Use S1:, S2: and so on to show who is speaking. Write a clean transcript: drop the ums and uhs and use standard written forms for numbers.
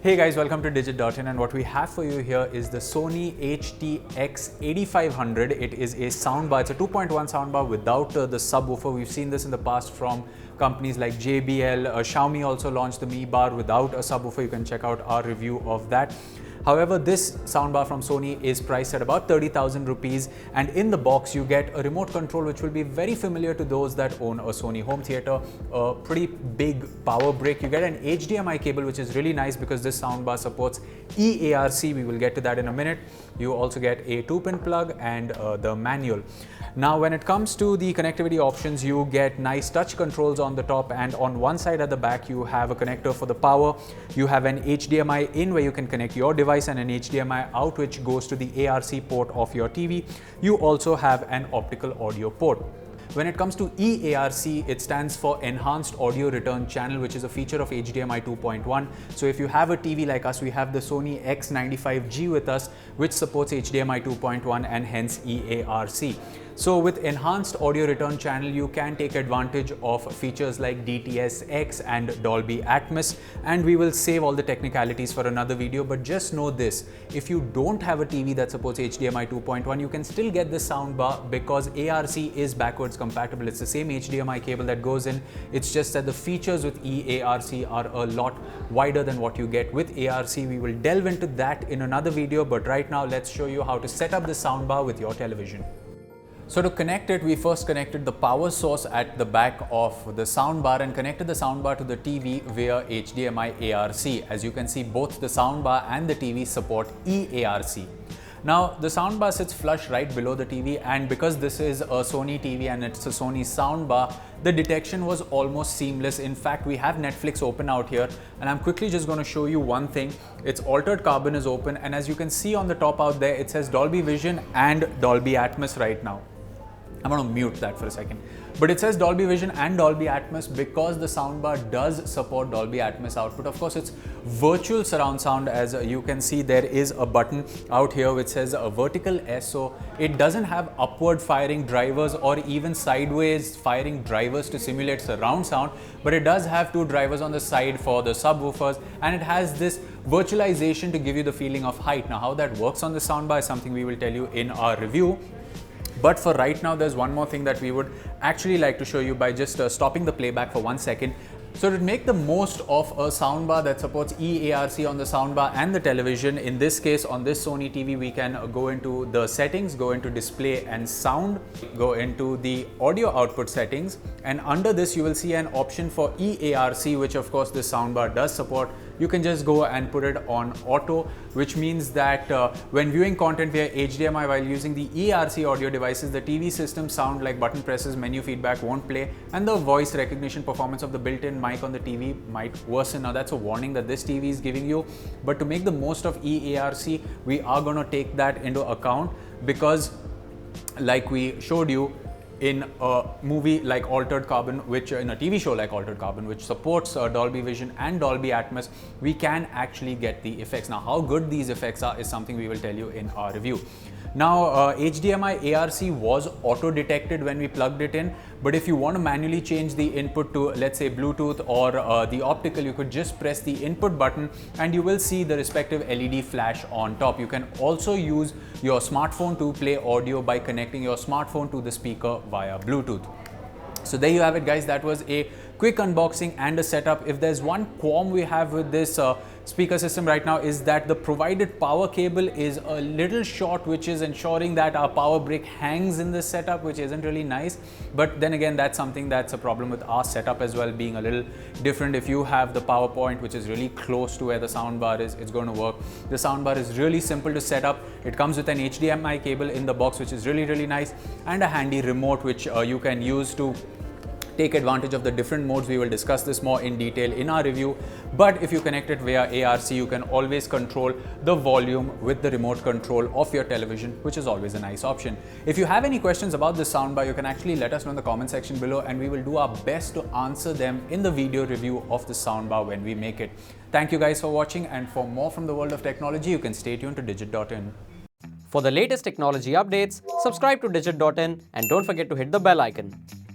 S1: Hey guys, welcome to Digit.in, and what we have for you here is the Sony HT-X8500. It is a soundbar. It's a 2.1 soundbar without the subwoofer. We've seen this in the past from companies like JBL. Xiaomi also launched the Mi Bar without a subwoofer. You can check out our review of that. However, this soundbar from Sony is priced at about 30,000 rupees, and in the box you get a remote control which will be very familiar to those that own a Sony home theater, a pretty big power brick. You get an HDMI cable which is really nice because this soundbar supports eARC. We will get to that in a minute. You also get a 2-pin plug and the manual. Now when it comes to the connectivity options, you get nice touch controls on the top, and on one side at the back you have a connector for the power. You have an HDMI in where you can connect your device and an HDMI out which goes to the eARC port of your TV. You also have an optical audio port. When it comes to eARC, it stands for Enhanced Audio Return Channel, which is a feature of HDMI 2.1. So if you have a TV like us, we have the Sony X95G with us, which supports HDMI 2.1 and hence eARC. So with Enhanced Audio Return Channel, you can take advantage of features like DTS-X and Dolby Atmos, and we will save all the technicalities for another video. But just know this, if you don't have a TV that supports HDMI 2.1, you can still get this soundbar because ARC is backwards compatible. It's the same HDMI cable that goes in. It's just that the features with eARC are a lot wider than what you get with ARC. We will delve into that in another video, but right now let's show you how to set up the soundbar with your television. So to connect it, we first connected the power source at the back of the soundbar and connected the soundbar to the TV via HDMI ARC. As you can see, both the soundbar and the TV support eARC. Now the soundbar sits flush right below the TV, and because this is a Sony TV and it's a Sony soundbar, the detection was almost seamless. In fact, we have Netflix open out here, and I'm quickly just going to show you one thing. Its altered carbon is open, and as you can see on the top out there, it says Dolby Vision and Dolby Atmos right now. I'm going to mute that for a second. But it says Dolby Vision and Dolby Atmos because the soundbar does support Dolby Atmos output. Of course, it's virtual surround sound. As you can see, there is a button out here which says a vertical S. So it doesn't have upward firing drivers or even sideways firing drivers to simulate surround sound, but it does have two drivers on the side for the subwoofers, and it has this virtualization to give you the feeling of height. Now, how that works on the soundbar is something we will tell you in our review. But for right now, there's one more thing that we would actually like to show you by just stopping the playback for 1 second. So to make the most of a soundbar that supports eARC on the soundbar and the television, in this case on this Sony TV, we can go into the settings, go into display and sound, go into the audio output settings, and under this you will see an option for eARC, which of course this soundbar does support. You can just go and put it on auto, which means that when viewing content via HDMI while using the eARC audio devices, the TV system sound like button presses, menu feedback won't play, and the voice recognition performance of the built-in mic on the TV might worsen. Now that's a warning that this TV is giving you, but to make the most of eARC, we are going to take that into account because, like we showed you, in a movie like Altered Carbon, which in a TV show like Altered Carbon, which supports Dolby Vision and Dolby Atmos, we can actually get the effects. Now, how good these effects are is something we will tell you in our review. Now, HDMI ARC was auto-detected when we plugged it in, but if you want to manually change the input to, let's say, Bluetooth or the optical, you could just press the input button and you will see the respective LED flash on top. You can also use your smartphone to play audio by connecting your smartphone to the speaker via Bluetooth. So there you have it, guys. That was a quick unboxing and a setup. If there's one qualm we have with this speaker system right now, is that the provided power cable is a little short, which is ensuring that our power brick hangs in this setup, which isn't really nice. But then again, that's something that's a problem with our setup as well, being a little different. If you have the power point which is really close to where the soundbar is, it's going to work. The soundbar is really simple to set up. It comes with an HDMI cable in the box, which is really nice, and a handy remote which you can use to take advantage of the different modes. We will discuss this more in detail in our review, but if you connect it via ARC, you can always control the volume with the remote control of your television, which is always a nice option. If you have any questions about this soundbar, you can actually let us know in the comment section below, and we will do our best to answer them in the video review of the soundbar when we make it. Thank you guys for watching, and for more from the world of technology, you can stay tuned to Digit.in.
S2: For the latest technology updates, subscribe to Digit.in and don't forget to hit the bell icon.